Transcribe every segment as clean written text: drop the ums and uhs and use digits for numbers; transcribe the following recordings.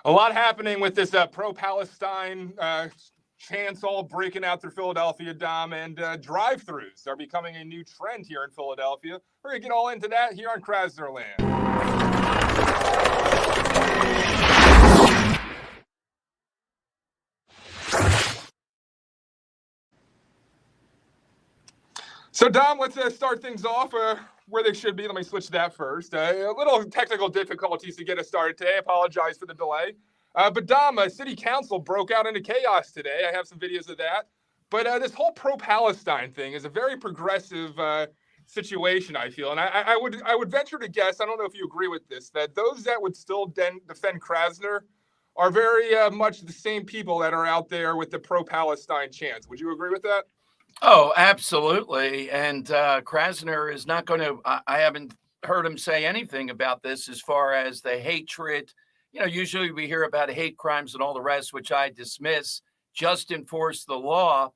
A lot happening with this pro-Palestine chants all breaking out through Philadelphia, Dom, and drive-thrus are becoming a new trend here in Philadelphia. We're going to get all into that here on KRASNERLAND. So, Dom, let's start things off where they should be. Let me switch to that first. A little technical difficulties to get us started today. I apologize for the delay. But, Dom, City Council broke out into chaos today. I have some videos of that. But this whole pro-Palestine thing is a very progressive situation, I feel. And I would venture to guess, I don't know if you agree with this, that those that would still defend Krasner are very much the same people that are out there with the pro-Palestine chants. Would you agree with that? Oh, absolutely. And Krasner is not going to, I haven't heard him say anything about this as far as the hatred. You know, usually we hear about hate crimes and all the rest, which I dismiss, just enforce the law.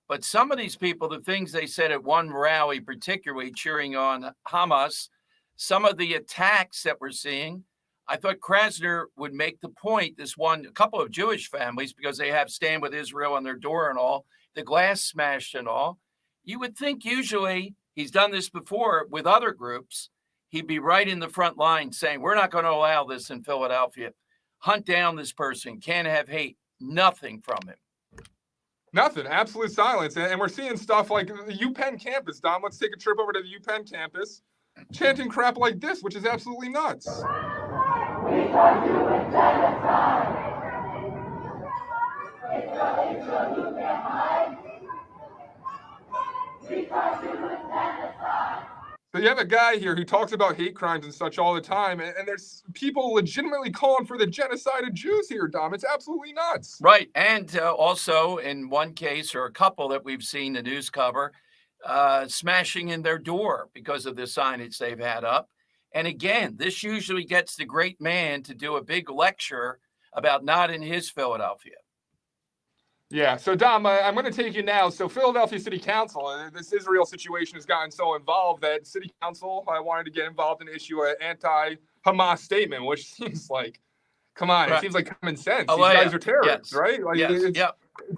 But some of these people, the things they said at one rally, particularly cheering on Hamas, some of the attacks that we're seeing, I thought Krasner would make the point, a couple of Jewish families, because they have Stand With Israel on their door and all, the glass smashed and all. You would think usually he's done this before with other groups. He'd be right in the front line saying, we're not going to allow this in Philadelphia. Hunt down this person. Can't have hate. Nothing from him. Nothing. Absolute silence. And we're seeing stuff like the UPenn campus. Dom, let's take a trip over to the UPenn campus, chanting crap like this, which is absolutely nuts. So you have a guy here who talks about hate crimes and such all the time, and there's people legitimately calling for the genocide of Jews here, Dom. It's absolutely nuts. Right. And also in one case, or a couple that we've seen the news cover, smashing in their door because of the signage they've had up. And again, this usually gets the great man to do a big lecture about not in his Philadelphia. Yeah. So, Dom, I'm going to take you now. So, Philadelphia City Council, this Israel situation has gotten so involved that City Council wanted to get involved and issue an anti-Hamas statement, which seems like, come on, right. It seems like common sense. These guys are terrorists, right? Like, it's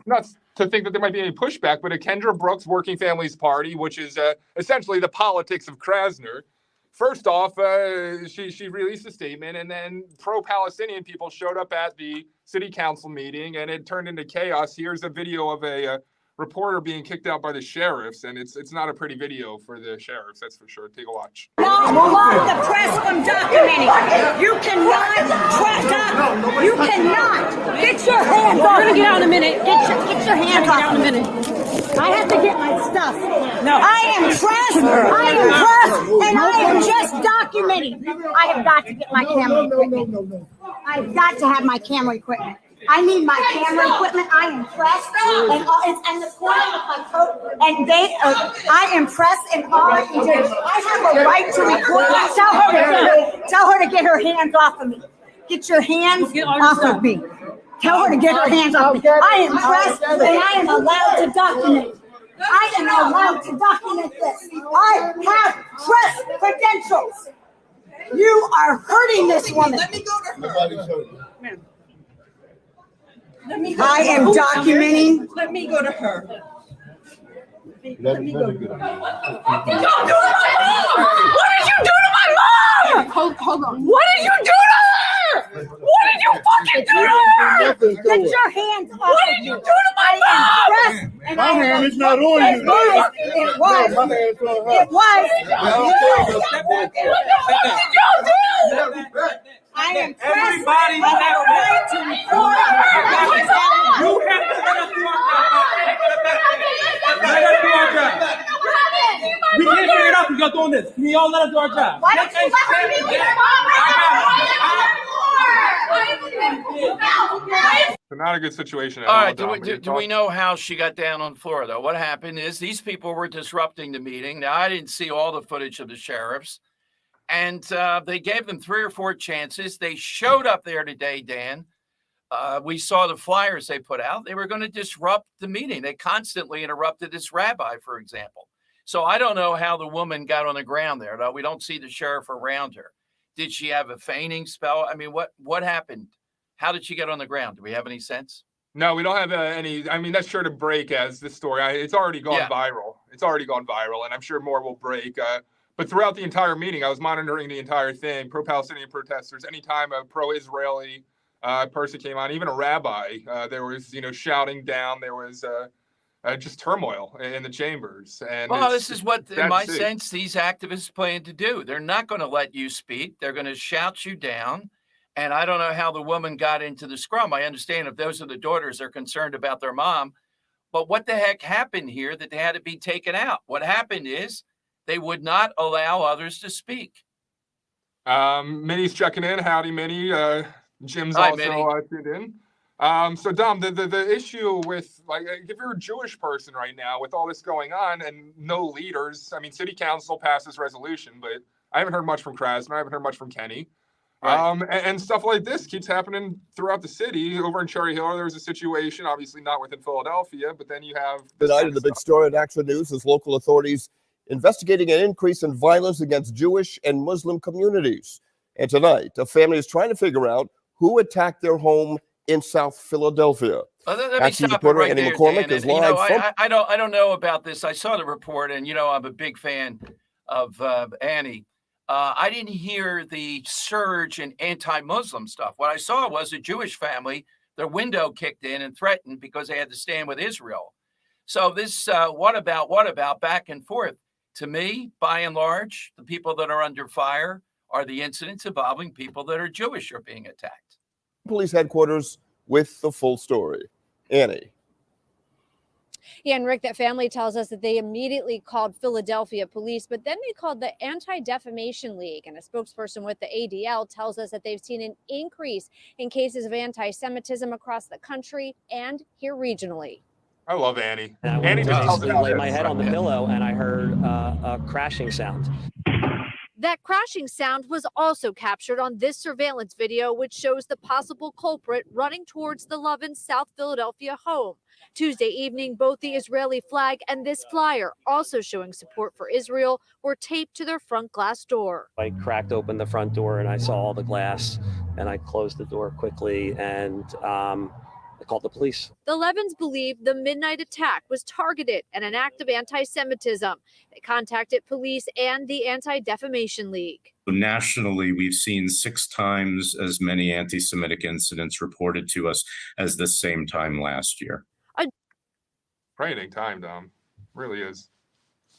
nuts to think that there might be any pushback, but a Kendra Brooks Working Families Party, which is essentially the politics of Krasner. First off, she released a statement, and then pro-Palestinian people showed up at the city council meeting, and it turned into chaos. Here's a video of a reporter being kicked out by the sheriffs, and it's not a pretty video for the sheriffs, that's for sure. Take a watch. Block the press from documenting. You cannot you cannot get your hands off. We're gonna get out in a minute. Get your hands off in a minute. I have to get my stuff. No. I am pressed, and I am just documenting. I have got to get my camera equipment. I've got to have my camera equipment. I need my camera equipment. I am pressed, and the corner of my coat, and I am pressed, and all I can do, I have a right to record. Tell her to get her hands off of me. Get your hands off of me. Tell her to get her hands off me. I am pressed, and I am allowed to document. I am allowed to document this. I have press credentials. You are hurting this woman. Let me go to her. I am documenting. Let me go to her. Let me go to her. What did y'all do to my mom? What did you do to my mom? Hold on. What did you do to her? What did you fucking do to her? Get your hands off of me. What did you do to my mom? My hand is not on you. It was. My hand's on her. It was. What did y'all do? I am pressed. Everybody I have a right to record. You have to let us do our job. Let us do our job. We can't figure it out because you're doing this. Can you all let us do our job? Why don't you let her be with her mom? So not a good situation at all. All right, do we know how she got down on the floor, though? What happened is these people were disrupting the meeting. Now, I didn't see all the footage of the sheriffs. And they gave them 3 or 4 chances. They showed up there today, Dan. We saw the flyers they put out. They were going to disrupt the meeting. They constantly interrupted this rabbi, for example. So I don't know how the woman got on the ground there. No, we don't see the sheriff around her. Did she have a fainting spell? I mean, what happened? How did she get on the ground? Do we have any sense? No, we don't have any. I mean, that's sure to break as this story. It's already gone viral. It's already gone viral, and I'm sure more will break. But throughout the entire meeting, I was monitoring the entire thing. Pro-Palestinian protesters. Anytime a pro-Israeli person came on, even a rabbi, there was shouting down. There was just turmoil in the chambers. And well, this is what, in my sense, these activists plan to do. They're not going to let you speak. They're going to shout you down. And I don't know how the woman got into the scrum. I understand if those are the daughters, they're concerned about their mom. But what the heck happened here that they had to be taken out? What happened is they would not allow others to speak. Minnie's checking in. Howdy, Minnie. Jim's also tuned in. So Dom, the issue with, like, if you're a Jewish person right now with all this going on and no leaders, I mean, city council passed this resolution, but I haven't heard much from Krasner. I haven't heard much from Kenny. Right. And stuff like this keeps happening throughout the city. Over in Cherry Hill, there was a situation, obviously not within Philadelphia, but then you have tonight in the big story at Action News is local authorities investigating an increase in violence against Jewish and Muslim communities. And tonight, a family is trying to figure out who attacked their home in South Philadelphia. Let me stop it right there, Dan. And, I don't know about this. I saw the report, and I'm a big fan of Annie. I didn't hear the surge in anti-Muslim stuff. What I saw was a Jewish family, their window kicked in and threatened because they had to stand with Israel. So this what about back and forth. To me, by and large, the people that are under fire are the incidents involving people that are Jewish are being attacked. Police headquarters with the full story. Annie. Yeah, and Rick, that family tells us that they immediately called Philadelphia police, but then they called the Anti-Defamation League. And a spokesperson with the ADL tells us that they've seen an increase in cases of anti-Semitism across the country and here regionally. I love Annie. Annie just tells me to lay my head on the pillow, and I heard a crashing sound. That crashing sound was also captured on this surveillance video, which shows the possible culprit running towards the Lovins' South Philadelphia home. Tuesday evening, both the Israeli flag and this flyer, also showing support for Israel, were taped to their front glass door. I cracked open the front door and I saw all the glass, and I closed the door quickly, and I called the police. The Levins believe the midnight attack was targeted and an act of anti-Semitism. They contacted police and the Anti-Defamation League. Nationally, we've seen 6 times as many anti-Semitic incidents reported to us as the same time last year. Frightening time, Dom. Really is.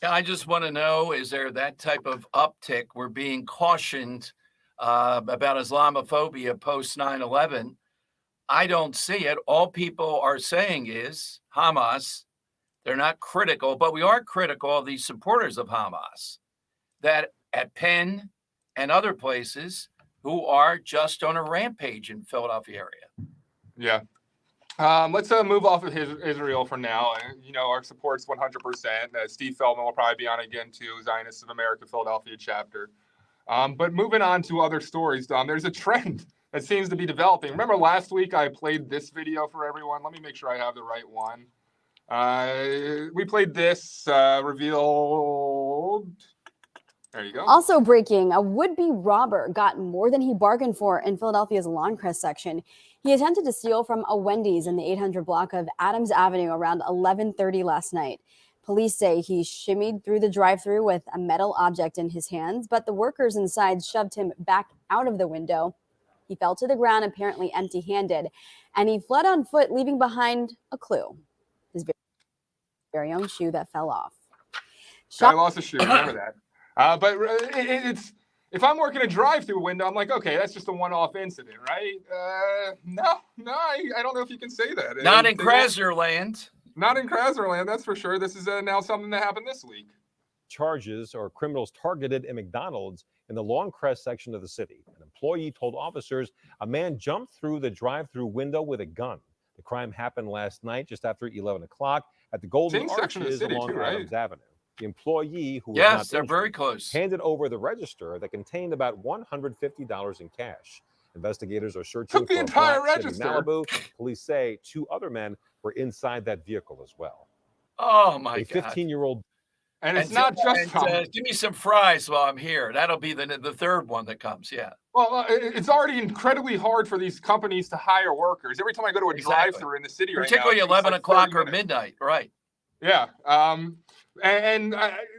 Yeah, I just want to know, is there that type of uptick? We're being cautioned about Islamophobia post 9/11. I don't see it. All people are saying is Hamas. They're not critical, but we are critical of the supporters of Hamas that at Penn and other places who are just on a rampage in Philadelphia area. Yeah. Let's move off of Israel for now. Our support's 100%. Steve Feldman will probably be on again too, Zionists of America, Philadelphia chapter. But moving on to other stories, Dom, there's a trend that seems to be developing. Remember last week I played this video for everyone? Let me make sure I have the right one. We played this revealed. There you go. Also breaking, a would-be robber got more than he bargained for in Philadelphia's Lawncrest section. He attempted to steal from a Wendy's in the 800 block of Adams Avenue around 11:30 last night. Police say he shimmied through the drive-thru with a metal object in his hands, but the workers inside shoved him back out of the window. He fell to the ground, apparently empty-handed, and he fled on foot, leaving behind a clue: his very own shoe that fell off. I lost a shoe. Remember that. But it's if I'm working a drive-through window, I'm like, okay, that's just a one-off incident, right? No, I don't know if you can say that. Not in KRASNERLAND. Not in KRASNERLAND, that's for sure. This is now something that happened this week. Charges or criminals targeted a McDonald's in the Lawncrest section of the city. An employee told officers a man jumped through the drive-through window with a gun. The crime happened last night just after 11 o'clock at the Golden Arches along Adams Avenue. The employee, who was not very close, handed over the register that contained about $150 in cash. Investigators are searching for the entire register. Malibu. Police say 2 other men were inside that vehicle as well. Oh my God! A 15-year-old. And it's not just give me some fries while I'm here. That'll be the third one that comes. Yeah. Well, it's already incredibly hard for these companies to hire workers. Every time I go to a drive-through in the city particularly right now, 11 o'clock or midnight, right? Yeah.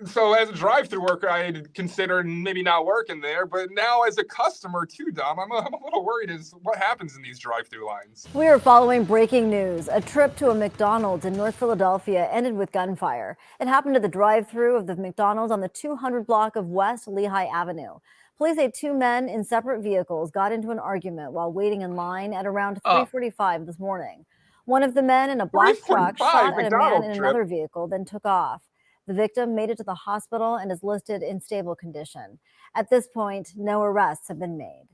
So as a drive-through worker, I had considered maybe not working there, but now as a customer too, Dom, I'm a little worried as what happens in these drive-through lines. We are following breaking news. A trip to a McDonald's in North Philadelphia ended with gunfire. It happened at the drive-through of the McDonald's on the 200 block of West Lehigh Avenue. Police say two men in separate vehicles got into an argument while waiting in line at around 3:45 this morning. One of the men in a black truck shot at a man in another vehicle, then took off. The victim made it to the hospital and is listed in stable condition. At this point, no arrests have been made.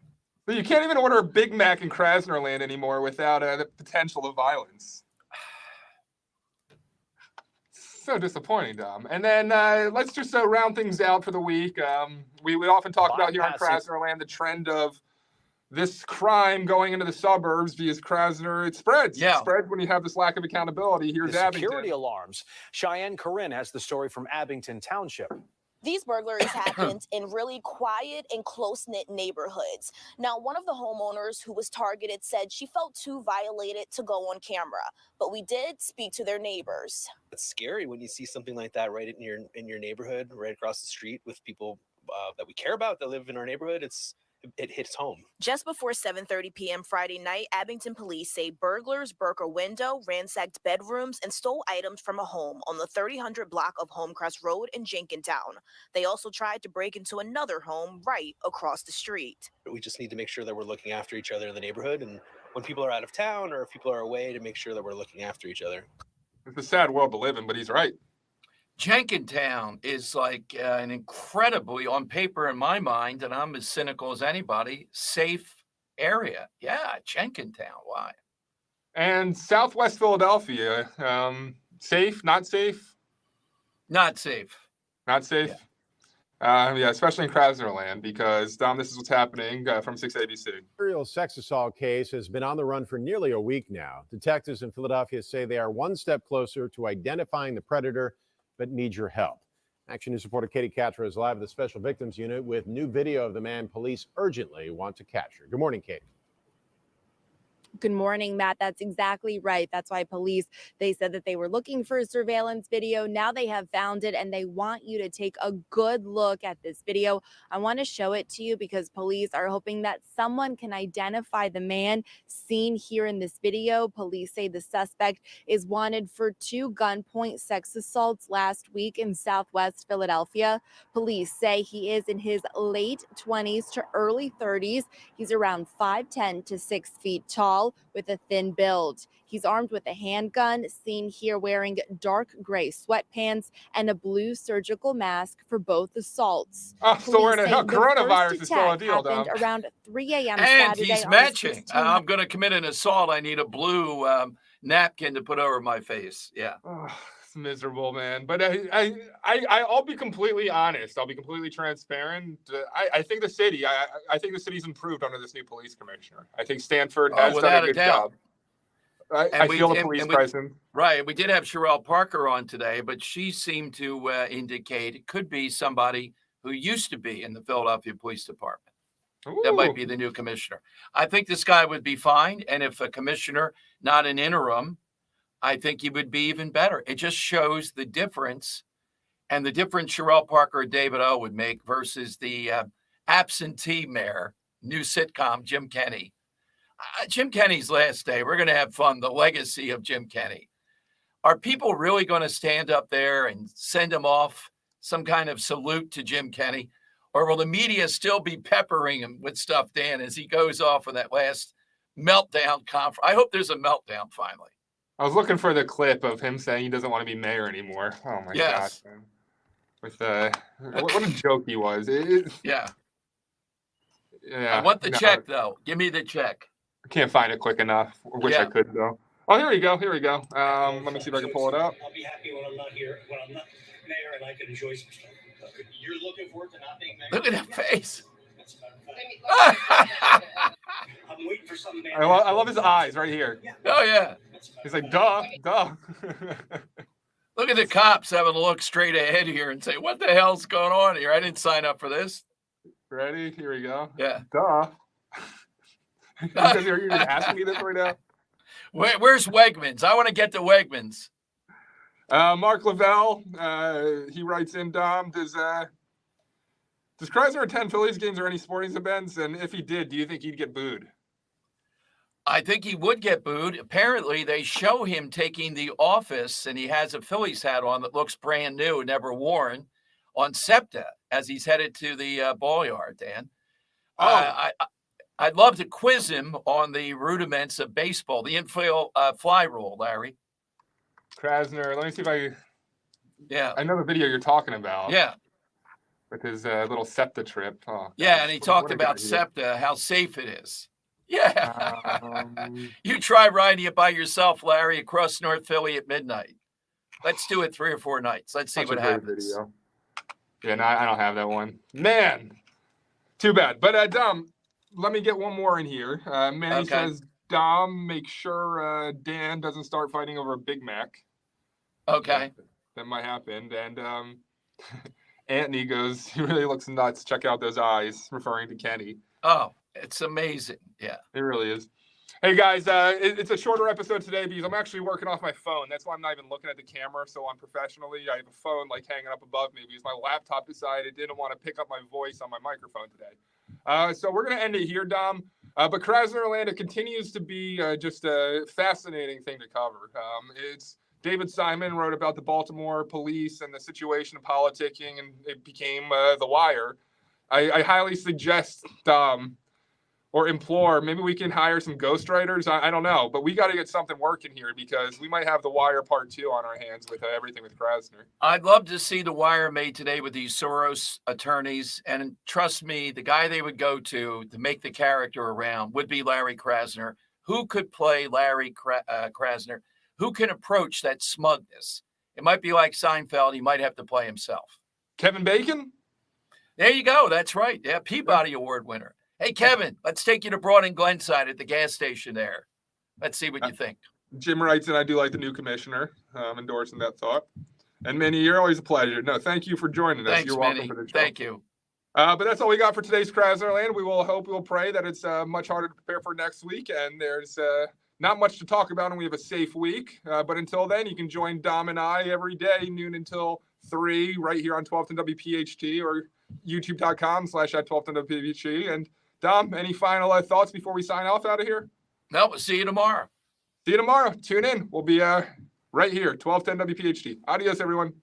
But you can't even order a Big Mac in KRASNERLAND anymore without the potential of violence. So disappointing, Dom. And then let's just round things out for the week. We often talk about here on KRASNERLAND the trend of this crime going into the suburbs via Krasner. It spreads. Yeah. It spreads when you have this lack of accountability. Here's The Abington. security alarms. Cheyenne Corinne has the story from Abington Township. These burglaries happened in really quiet and close-knit neighborhoods. Now, one of the homeowners who was targeted said she felt too violated to go on camera, but we did speak to their neighbors. It's scary when you see something like that right in your neighborhood, right across the street with people that we care about that live in our neighborhood. It hits home. Just before 7:30 p.m. Friday night, Abington police say burglars broke a window, ransacked bedrooms, and stole items from a home on the 3000 block of Homecrest Road in Jenkintown. They also tried to break into another home right across the street. We just need to make sure that we're looking after each other in the neighborhood, and when people are out of town or if people are away, to make sure that we're looking after each other. It's a sad world to live in, but he's right. Jenkintown is like an incredibly, on paper in my mind, and I'm as cynical as anybody, safe area. Yeah, Jenkintown. Why? And Southwest Philadelphia, safe, not safe? Not safe. Not safe? Yeah, especially in KRASNERLANd, because, Dom, this is what's happening from 6 ABC. Serial sex assault case has been on the run for nearly a week now. Detectives in Philadelphia say they are one step closer to identifying the predator, but need your help. Action News reporter Katie Katra is live at the Special Victims Unit with new video of the man police urgently want to capture. Good morning, Katie. Good morning, Matt. That's exactly right. That's why police, they said that they were looking for a surveillance video. Now they have found it, and they want you to take a good look at this video. I want to show it to you because police are hoping that someone can identify the man seen here in this video. Police say the suspect is wanted for 2 gunpoint sex assaults last week in Southwest Philadelphia. Police say he is in his late 20s to early 30s. He's around 5'10" to 6 feet tall, with a thin build. He's armed with a handgun, seen here wearing dark gray sweatpants and a blue surgical mask for both assaults. Oh, so we're in a coronavirus is still a deal, Dom. Around 3 a.m. And Saturday he's on matching. I'm going to commit an assault. I need a blue napkin to put over my face. Yeah. Oh, it's miserable, man. But I'll be completely honest. I'll be completely transparent. I think the city, I think the city's improved under this new police commissioner. I think Stanford has done a good job. I feel the police presence. Right. We did have Sherelle Parker on today, but she seemed to indicate it could be somebody who used to be in the Philadelphia Police Department. Ooh. That might be the new commissioner. I think this guy would be fine. And if a commissioner, not an interim, I think he would be even better. It just shows the difference, and the difference Sherelle Parker or David O would make versus the absentee mayor, new sitcom, Jim Kenney. Jim Kenney's last day. We're going to have fun. The legacy of Jim Kenney. Are people really going to stand up there and send him off some kind of salute to Jim Kenney? Or will the media still be peppering him with stuff, Dan, as he goes off on that last meltdown conference? I hope there's a meltdown finally. I was looking for the clip of him saying he doesn't want to be mayor anymore. Oh my gosh, man. With what a joke he was. Yeah. Yeah. I want the check though. Give me the check. I can't find it quick enough. I wish I could though. Oh, here we go. Here we go. Let me see if I can pull it up. I'll be happy when I'm not here, when I'm not mayor, and I can enjoy some stuff. You're looking forward to not being mayor? Look at that face. I'm waiting for some man. I love his eyes right here. Oh yeah. He's like, duh. Look Look at the cops having to look straight ahead here and say, what the hell's going on here? I didn't sign up for this. Ready? Here we go. Yeah. Duh. Because you're even asking me this right now. Where's Wegmans? I want to get to Wegmans. Mark Lavelle, he writes in, Dom, does Krasner attend Phillies games or any sporting events? And if he did, do you think he'd get booed? I think he would get booed. Apparently, they show him taking the office, and he has a Phillies hat on that looks brand new, never worn, on SEPTA as he's headed to the ball yard, Dan. I'd love to quiz him on the rudiments of baseball, the infield fly rule, Larry. Krasner, let me see if Yeah. I know the video you're talking about. Yeah. With his little SEPTA trip. Oh, Yeah, gosh, and he what talked a about good idea. SEPTA, how safe it is. Yeah. You try riding it by yourself, Larry, across North Philly at midnight. Let's do it 3 or 4 nights. Let's see Such what a great happens. video. Yeah, no, I don't have that one. Man, too bad. But Dom, let me get one more in here. Manny says, Dom, make sure Dan doesn't start fighting over a Big Mac. Okay. That might happen. And Anthony goes, he really looks nuts. Check out those eyes, referring to Kenny. Oh, it's amazing. Yeah. It really is. Hey, guys, it's a shorter episode today because I'm actually working off my phone. That's why I'm not even looking at the camera so unprofessionally. I have a phone like hanging up above me because my laptop decided it didn't want to pick up my voice on my microphone today. So we're going to end it here, Dom. But KRASNERLAND, it continues to be just a fascinating thing to cover. It's David Simon wrote about the Baltimore police and the situation of politicking, and it became The Wire. I highly suggest or implore, maybe we can hire some ghostwriters. I don't know, but we got to get something working here because we might have The Wire Part 2 on our hands with everything with Krasner. I'd love to see The Wire made today with these Soros attorneys. And trust me, the guy they would go to make the character around would be Larry Krasner. Who could play Larry Krasner? Who can approach that smugness? It might be like Seinfeld. He might have to play himself. Kevin Bacon? There you go. That's right. Yeah, Peabody Award winner. Hey, Kevin, let's take you to Broad and Glenside at the gas station there. Let's see what you think. Jim writes in, I do like the new commissioner, endorsing that thought. And Manny, you're always a pleasure. No, thank you for joining us. Thanks, You're welcome Manny. for the show. Thank you. But that's all we got for today's KRASNERLAND. We will pray that it's much harder to prepare for next week, and there's not much to talk about, and we have a safe week. But until then, you can join Dom and I every day, noon until 3, right here on 1210 WPHT or youtube.com/@1210 And Dom, any final thoughts before we sign off out of here? No, we'll see you tomorrow. See you tomorrow. Tune in. We'll be right here, 1210 WPHT. Adios, everyone.